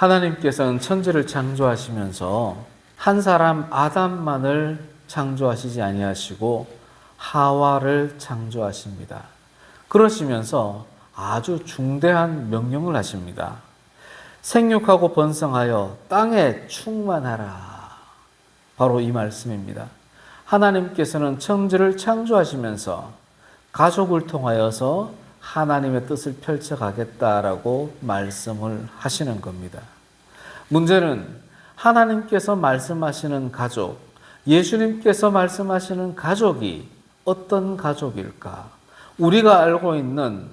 하나님께서는 천지를 창조하시면서 한 사람 아담만을 창조하시지 아니하시고 하와를 창조하십니다. 그러시면서 아주 중대한 명령을 하십니다. 생육하고 번성하여 땅에 충만하라. 바로 이 말씀입니다. 하나님께서는 천지를 창조하시면서 가족을 통하여서 하나님의 뜻을 펼쳐가겠다라고 말씀을 하시는 겁니다. 문제는 하나님께서 말씀하시는 가족, 예수님께서 말씀하시는 가족이 어떤 가족일까? 우리가 알고 있는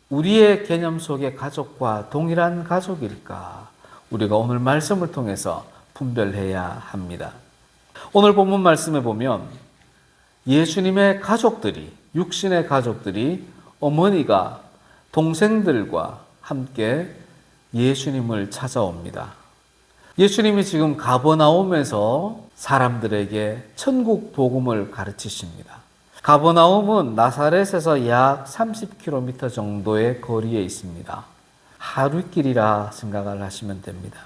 우리의 개념 속의 가족과 동일한 가족일까? 우리가 오늘 말씀을 통해서 분별해야 합니다. 오늘 본문 말씀에 보면 예수님의 가족들이, 육신의 가족들이 어머니가 동생들과 함께 예수님을 찾아옵니다. 예수님이 지금 가버나움에서 사람들에게 천국 복음을 가르치십니다. 가버나움은 나사렛에서 약 30km 정도의 거리에 있습니다. 하루길이라 생각을 하시면 됩니다.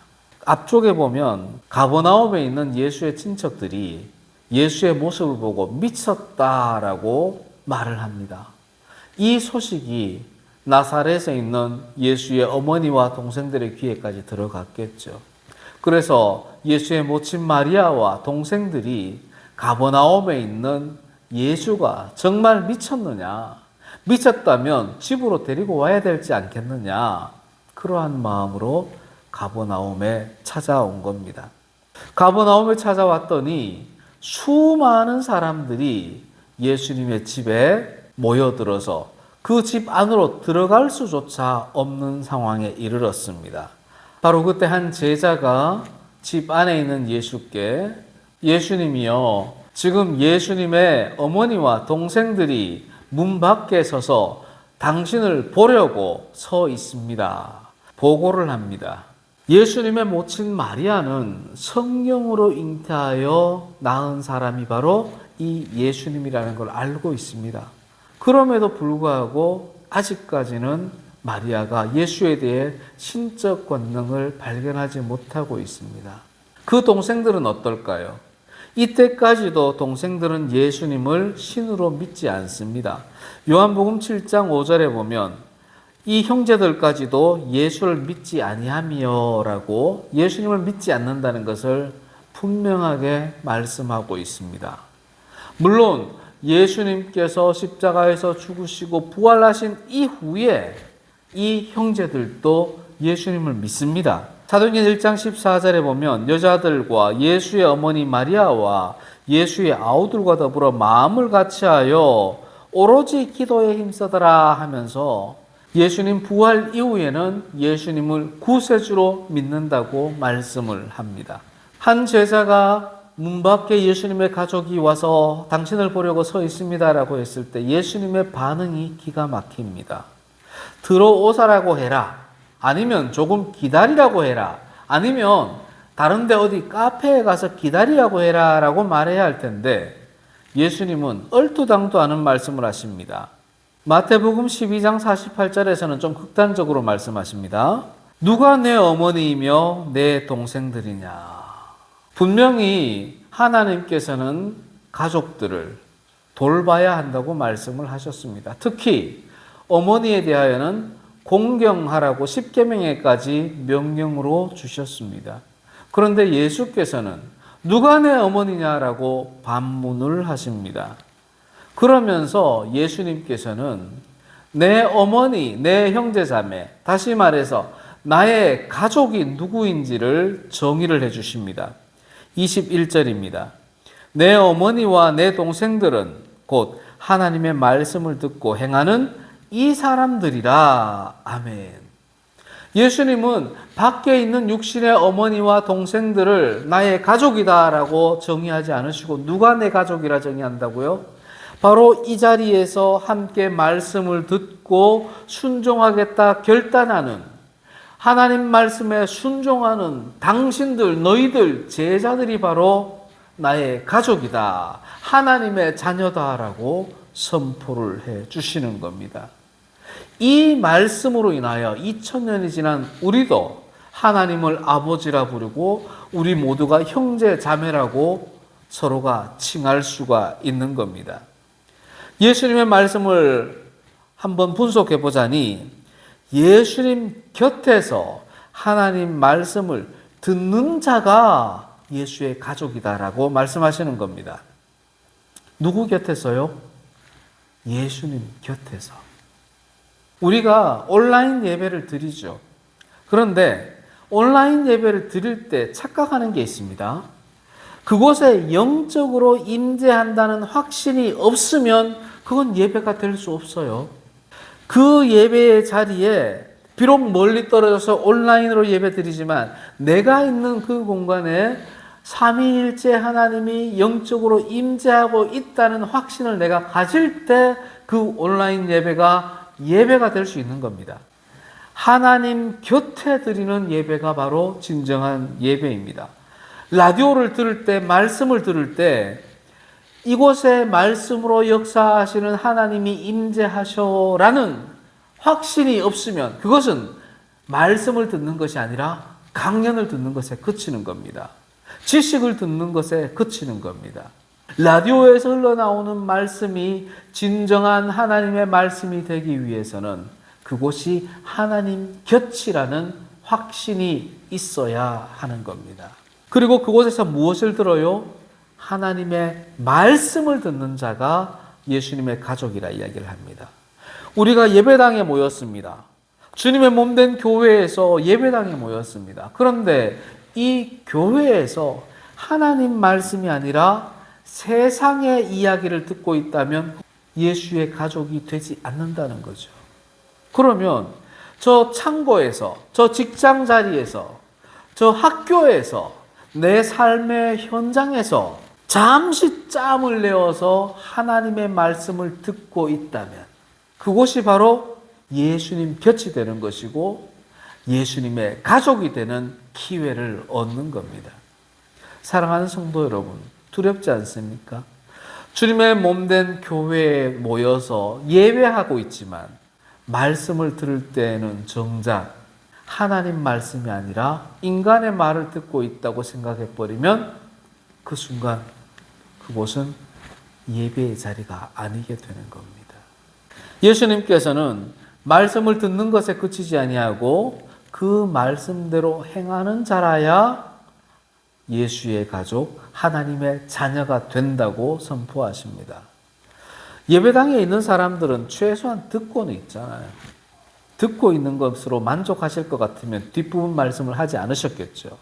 앞쪽에 보면 가버나움에 있는 예수의 친척들이 예수의 모습을 보고 미쳤다라고 말을 합니다. 이 소식이 나사렛에 있는 예수의 어머니와 동생들의 귀에까지 들어갔겠죠. 그래서 예수의 모친 마리아와 동생들이 가버나움에 있는 예수가 정말 미쳤느냐, 미쳤다면 집으로 데리고 와야 되지 않겠느냐, 그러한 마음으로 가버나움에 찾아온 겁니다. 가버나움에 찾아왔더니 수많은 사람들이 예수님의 집에 모여들어서 그 집 안으로 들어갈 수조차 없는 상황에 이르렀습니다. 바로 그때 한 제자가 집 안에 있는 예수께 예수님이요, 지금 예수님의 어머니와 동생들이 문 밖에 서서 당신을 보려고 서 있습니다. 보고를 합니다. 예수님의 모친 마리아는 성령으로 잉태하여 낳은 사람이 바로 이 예수님이라는 걸 알고 있습니다. 그럼에도 불구하고 아직까지는 마리아가 예수에 대해 신적 권능을 발견하지 못하고 있습니다. 그 동생들은 어떨까요? 이때까지도 동생들은 예수님을 신으로 믿지 않습니다. 요한복음 7장 5절에 보면 이 형제들까지도 예수를 믿지 아니하며 라고 예수님을 믿지 않는다는 것을 분명하게 말씀하고 있습니다. 물론 예수님께서 십자가에서 죽으시고 부활하신 이후에 이 형제들도 예수님을 믿습니다. 사도행전 1장 14절에 보면 여자들과 예수의 어머니 마리아와 예수의 아우들과 더불어 마음을 같이하여 오로지 기도에 힘쓰더라 하면서 예수님 부활 이후에는 예수님을 구세주로 믿는다고 말씀을 합니다. 한 제자가 문 밖에 예수님의 가족이 와서 당신을 보려고 서 있습니다라고 했을 때 예수님의 반응이 기가 막힙니다. 들어오사라고 해라. 아니면 조금 기다리라고 해라. 아니면 다른데 어디 카페에 가서 기다리라고 해라 라고 말해야 할 텐데 예수님은 얼토당토 않은 말씀을 하십니다. 마태복음 12장 48절에서는 좀 극단적으로 말씀하십니다. 누가 내 어머니이며 내 동생들이냐. 분명히 하나님께서는 가족들을 돌봐야 한다고 말씀을 하셨습니다. 특히 어머니에 대하여는 공경하라고 십계명에까지 명령으로 주셨습니다. 그런데 예수께서는 누가 내 어머니냐라고 반문을 하십니다. 그러면서 예수님께서는 내 어머니, 내 형제자매, 다시 말해서 나의 가족이 누구인지를 정의를 해주십니다. 21절입니다. 내 어머니와 내 동생들은 곧 하나님의 말씀을 듣고 행하는 이 사람들이라. 아멘. 예수님은 밖에 있는 육신의 어머니와 동생들을 나의 가족이다라고 정의하지 않으시고 누가 내 가족이라 정의한다고요? 바로 이 자리에서 함께 말씀을 듣고 순종하겠다 결단하는, 하나님 말씀에 순종하는 당신들, 너희들, 제자들이 바로 나의 가족이다, 하나님의 자녀다라고 선포를 해 주시는 겁니다. 이 말씀으로 인하여 2000년이 지난 우리도 하나님을 아버지라 부르고 우리 모두가 형제 자매라고 서로가 칭할 수가 있는 겁니다. 예수님의 말씀을 한번 분석해 보자니 예수님 곁에서 하나님 말씀을 듣는 자가 예수의 가족이다라고 말씀하시는 겁니다. 누구 곁에서요? 예수님 곁에서. 우리가 온라인 예배를 드리죠. 그런데 온라인 예배를 드릴 때 착각하는 게 있습니다. 그곳에 영적으로 임재한다는 확신이 없으면 그건 예배가 될 수 없어요. 그 예배의 자리에 비록 멀리 떨어져서 온라인으로 예배 드리지만 내가 있는 그 공간에 삼위일체 하나님이 영적으로 임재하고 있다는 확신을 내가 가질 때 그 온라인 예배가 될 수 있는 겁니다. 하나님 곁에 드리는 예배가 바로 진정한 예배입니다. 라디오를 들을 때, 말씀을 들을 때 이곳에 말씀으로 역사하시는 하나님이 임재하셔라는 확신이 없으면 그것은 말씀을 듣는 것이 아니라 강연을 듣는 것에 그치는 겁니다. 지식을 듣는 것에 그치는 겁니다. 라디오에서 흘러나오는 말씀이 진정한 하나님의 말씀이 되기 위해서는 그곳이 하나님 곁이라는 확신이 있어야 하는 겁니다. 그리고 그곳에서 무엇을 들어요? 하나님의 말씀을 듣는 자가 예수님의 가족이라 이야기를 합니다. 우리가 예배당에 모였습니다. 주님의 몸된 교회에서 예배당에 모였습니다. 그런데 이 교회에서 하나님 말씀이 아니라 세상의 이야기를 듣고 있다면 예수의 가족이 되지 않는다는 거죠. 그러면 저 창고에서, 저 직장 자리에서, 저 학교에서, 내 삶의 현장에서 잠시 짬을 내어서 하나님의 말씀을 듣고 있다면 그곳이 바로 예수님 곁이 되는 것이고 예수님의 가족이 되는 기회를 얻는 겁니다. 사랑하는 성도 여러분, 두렵지 않습니까? 주님의 몸된 교회에 모여서 예배하고 있지만 말씀을 들을 때는 정작 하나님 말씀이 아니라 인간의 말을 듣고 있다고 생각해버리면 그 순간 그곳은 예배의 자리가 아니게 되는 겁니다. 예수님께서는 말씀을 듣는 것에 그치지 아니하고 그 말씀대로 행하는 자라야 예수의 가족, 하나님의 자녀가 된다고 선포하십니다. 예배당에 있는 사람들은 최소한 듣고는 있잖아요. 듣고 있는 것으로 만족하실 것 같으면 뒷부분 말씀을 하지 않으셨겠죠.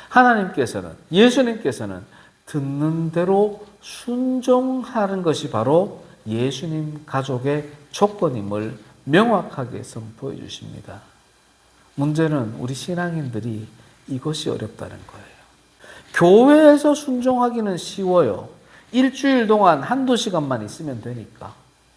하나님께서는, 예수님께서는 듣는 대로 순종하는 것이 바로 예수님 가족의 조건임을 명확하게 선포해 주십니다. 문제는 우리 신앙인들이 이것이 어렵다는 거예요. 교회에서 순종하기는 쉬워요. 일주일 동안 한두 시간만 있으면 되니까.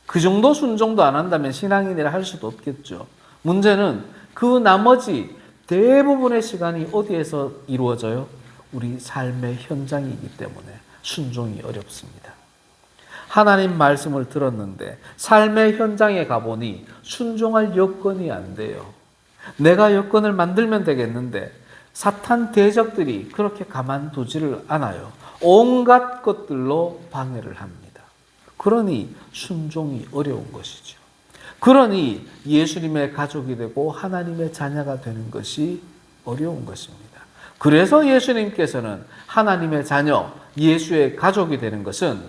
그 정도 순종도 안 한다면 신앙인이라 할 수도 없겠죠. 문제는 그 나머지 대부분의 시간이 어디에서 이루어져요? 우리 삶의 현장이기 때문에 순종이 어렵습니다. 하나님 말씀을 들었는데 삶의 현장에 가보니 순종할 여건이 안 돼요. 내가 여건을 만들면 되겠는데 사탄 대적들이 그렇게 가만두지를 않아요. 온갖 것들로 방해를 합니다. 그러니 순종이 어려운 것이죠. 그러니 예수님의 가족이 되고 하나님의 자녀가 되는 것이 어려운 것입니다. 그래서 예수님께서는 하나님의 자녀, 예수의 가족이 되는 것은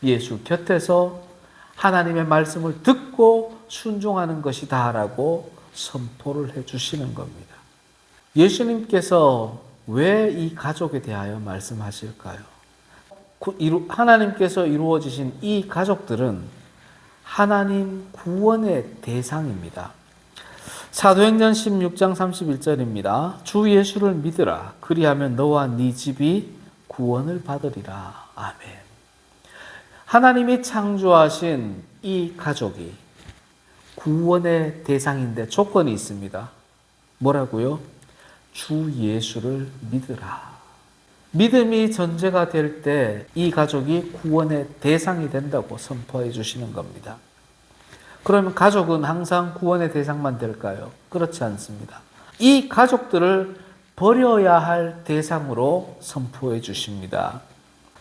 예수 곁에서 하나님의 말씀을 듣고 순종하는 것이다라고 선포를 해주시는 겁니다. 예수님께서 왜 이 가족에 대하여 말씀하실까요? 하나님께서 이루어지신 이 가족들은 하나님 구원의 대상입니다. 사도행전 16장 31절입니다. 주 예수를 믿으라. 그리하면 너와 네 집이 구원을 받으리라. 아멘. 하나님이 창조하신 이 가족이 구원의 대상인데 조건이 있습니다. 뭐라고요? 주 예수를 믿으라. 믿음이 전제가 될 때 이 가족이 구원의 대상이 된다고 선포해 주시는 겁니다. 그러면 가족은 항상 구원의 대상만 될까요? 그렇지 않습니다. 이 가족들을 버려야 할 대상으로 선포해 주십니다.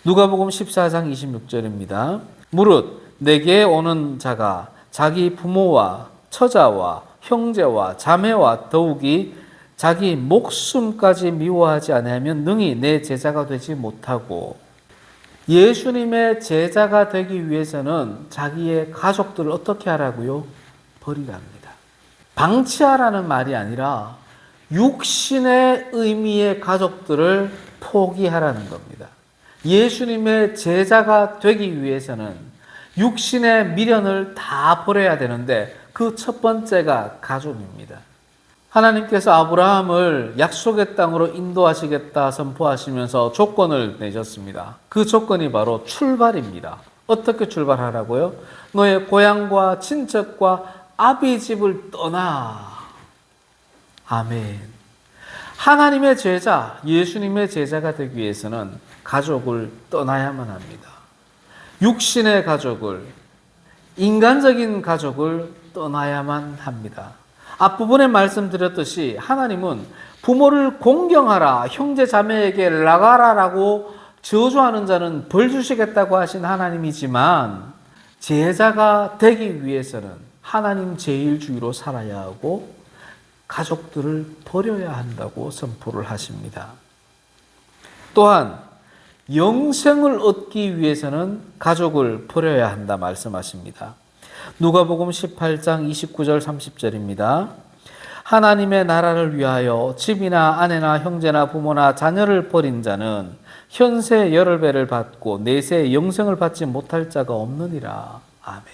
누가복음 14장 26절입니다. 무릇 내게 오는 자가 자기 부모와 처자와 형제와 자매와 더욱이 자기 목숨까지 미워하지 아니하면 능히 내 제자가 되지 못하고, 예수님의 제자가 되기 위해서는 자기의 가족들을 어떻게 하라고요? 버리랍니다. 방치하라는 말이 아니라 육신의 의미의 가족들을 포기하라는 겁니다. 예수님의 제자가 되기 위해서는 육신의 미련을 다 버려야 되는데 그 첫 번째가 가족입니다. 하나님께서 아브라함을 약속의 땅으로 인도하시겠다 선포하시면서 조건을 내셨습니다. 그 조건이 바로 출발입니다. 어떻게 출발하라고요? 너의 고향과 친척과 아비 집을 떠나. 아멘. 하나님의 제자, 예수님의 제자가 되기 위해서는 가족을 떠나야만 합니다. 육신의 가족을, 인간적인 가족을 떠나야만 합니다. 앞부분에 말씀드렸듯이 하나님은 부모를 공경하라, 형제 자매에게 나가라라고 저주하는 자는 벌 주시겠다고 하신 하나님이지만, 제자가 되기 위해서는 하나님 제일주의로 살아야 하고 가족들을 버려야 한다고 선포를 하십니다. 또한 영생을 얻기 위해서는 가족을 버려야 한다 말씀하십니다. 누가복음 18장 29절 30절입니다. 하나님의 나라를 위하여 집이나 아내나 형제나 부모나 자녀를 버린 자는 현세 열흘배를 받고 내세 영생을 받지 못할 자가 없느니라. 아멘.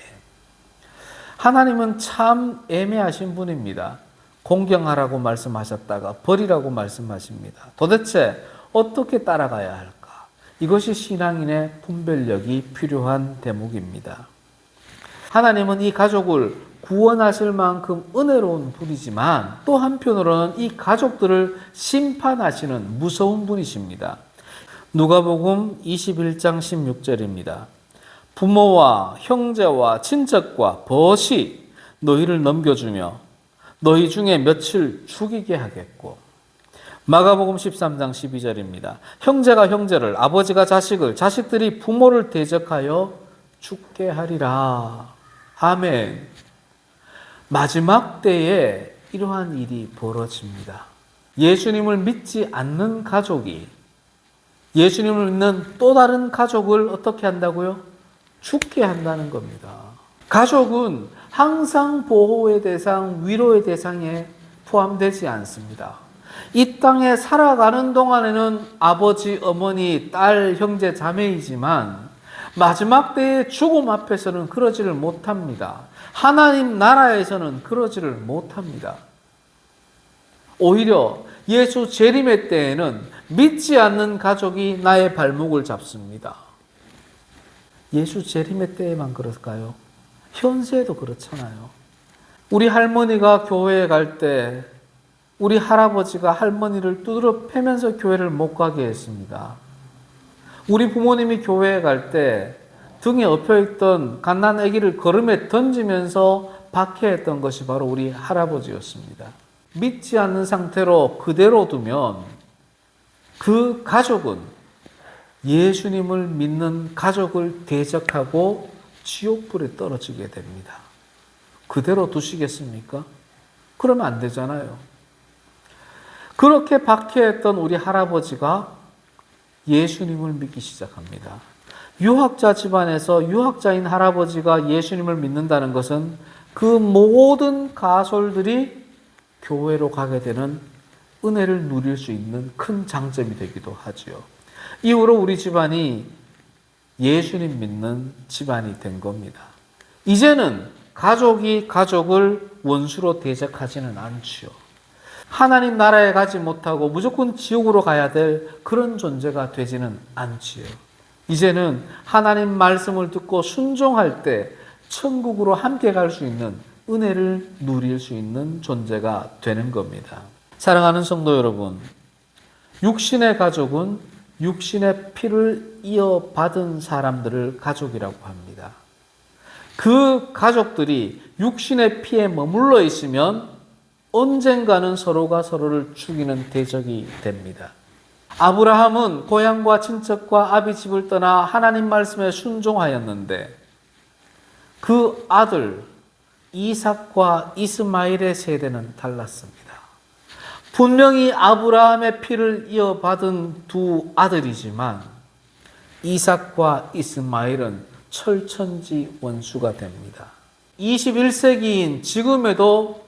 하나님은 참 애매하신 분입니다. 공경하라고 말씀하셨다가 버리라고 말씀하십니다. 도대체 어떻게 따라가야 할까? 이것이 신앙인의 분별력이 필요한 대목입니다. 하나님은 이 가족을 구원하실 만큼 은혜로운 분이지만 또 한편으로는 이 가족들을 심판하시는 무서운 분이십니다. 누가복음 21장 16절입니다. 부모와 형제와 친척과 벗이 너희를 넘겨주며 너희 중에 며칠 죽이게 하겠고, 마가복음 13장 12절입니다. 형제가 형제를, 아버지가 자식을, 자식들이 부모를 대적하여 죽게 하리라. 아멘. 마지막 때에 이러한 일이 벌어집니다. 예수님을 믿지 않는 가족이 예수님을 믿는 또 다른 가족을 어떻게 한다고요? 죽게 한다는 겁니다. 가족은 항상 보호의 대상, 위로의 대상에 포함되지 않습니다. 이 땅에 살아가는 동안에는 아버지, 어머니, 딸, 형제, 자매이지만 마지막 때의 죽음 앞에서는 그러지를 못합니다. 하나님 나라에서는 그러지를 못합니다. 오히려 예수 재림의 때에는 믿지 않는 가족이 나의 발목을 잡습니다. 예수 재림의 때에만 그럴까요? 현세에도 그렇잖아요. 우리 할머니가 교회에 갈 때 우리 할아버지가 할머니를 두드려 패면서 교회를 못 가게 했습니다. 우리 부모님이 교회에 갈 때 등에 엎혀있던 갓난 아기를 걸음에 던지면서 박해했던 것이 바로 우리 할아버지였습니다. 믿지 않는 상태로 그대로 두면 그 가족은 예수님을 믿는 가족을 대적하고 지옥불에 떨어지게 됩니다. 그대로 두시겠습니까? 그러면 안 되잖아요. 그렇게 박해했던 우리 할아버지가 예수님을 믿기 시작합니다. 유학자 집안에서 유학자인 할아버지가 예수님을 믿는다는 것은 그 모든 가솔들이 교회로 가게 되는 은혜를 누릴 수 있는 큰 장점이 되기도 하지요. 이후로 우리 집안이 예수님 믿는 집안이 된 겁니다. 이제는 가족이 가족을 원수로 대적하지는 않지요. 하나님 나라에 가지 못하고 무조건 지옥으로 가야 될 그런 존재가 되지는 않지요. 이제는 하나님 말씀을 듣고 순종할 때 천국으로 함께 갈 수 있는 은혜를 누릴 수 있는 존재가 되는 겁니다. 사랑하는 성도 여러분, 육신의 가족은 육신의 피를 이어받은 사람들을 가족이라고 합니다. 그 가족들이 육신의 피에 머물러 있으면 언젠가는 서로가 서로를 죽이는 대적이 됩니다. 아브라함은 고향과 친척과 아비 집을 떠나 하나님 말씀에 순종하였는데 그 아들 이삭과 이스마엘의 세대는 달랐습니다. 분명히 아브라함의 피를 이어받은 두 아들이지만 이삭과 이스마엘은 철천지 원수가 됩니다. 21세기인 지금에도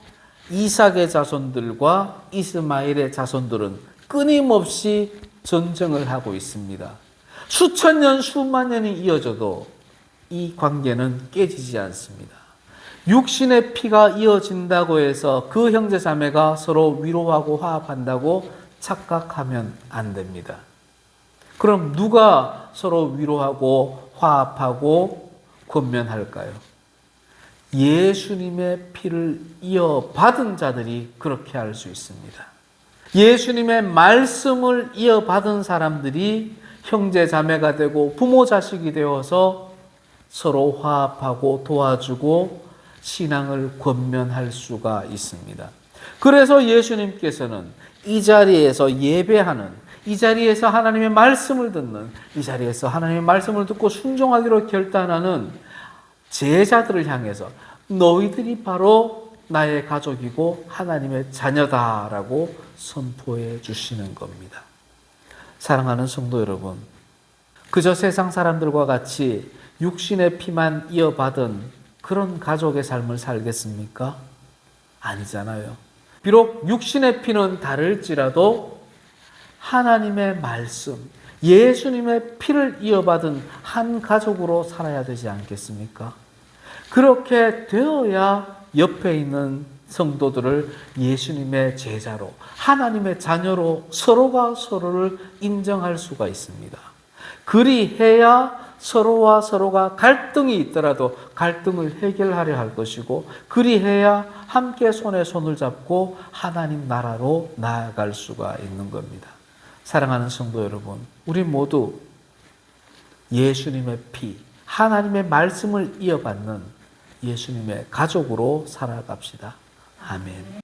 이삭의 자손들과 이스마엘의 자손들은 끊임없이 전쟁을 하고 있습니다. 수천 년, 수만 년이 이어져도 이 관계는 깨지지 않습니다. 육신의 피가 이어진다고 해서 그 형제 자매가 서로 위로하고 화합한다고 착각하면 안 됩니다. 그럼 누가 서로 위로하고 화합하고 권면할까요? 예수님의 피를 이어받은 자들이 그렇게 할 수 있습니다. 예수님의 말씀을 이어받은 사람들이 형제 자매가 되고 부모 자식이 되어서 서로 화합하고 도와주고 신앙을 권면할 수가 있습니다. 그래서 예수님께서는 이 자리에서 예배하는, 이 자리에서 하나님의 말씀을 듣는, 이 자리에서 하나님의 말씀을 듣고 순종하기로 결단하는 제자들을 향해서 너희들이 바로 나의 가족이고 하나님의 자녀다라고 선포해 주시는 겁니다. 사랑하는 성도 여러분, 그저 세상 사람들과 같이 육신의 피만 이어받은 그런 가족의 삶을 살겠습니까? 아니잖아요. 비록 육신의 피는 다를지라도 하나님의 말씀, 예수님의 피를 이어받은 한 가족으로 살아야 되지 않겠습니까? 그렇게 되어야 옆에 있는 성도들을 예수님의 제자로, 하나님의 자녀로 서로가 서로를 인정할 수가 있습니다. 그리해야 서로와 서로가 갈등이 있더라도 갈등을 해결하려 할 것이고, 그리해야 함께 손에 손을 잡고 하나님 나라로 나아갈 수가 있는 겁니다. 사랑하는 성도 여러분, 우리 모두 예수님의 피, 하나님의 말씀을 이어받는 예수님의 가족으로 살아갑시다. 아멘.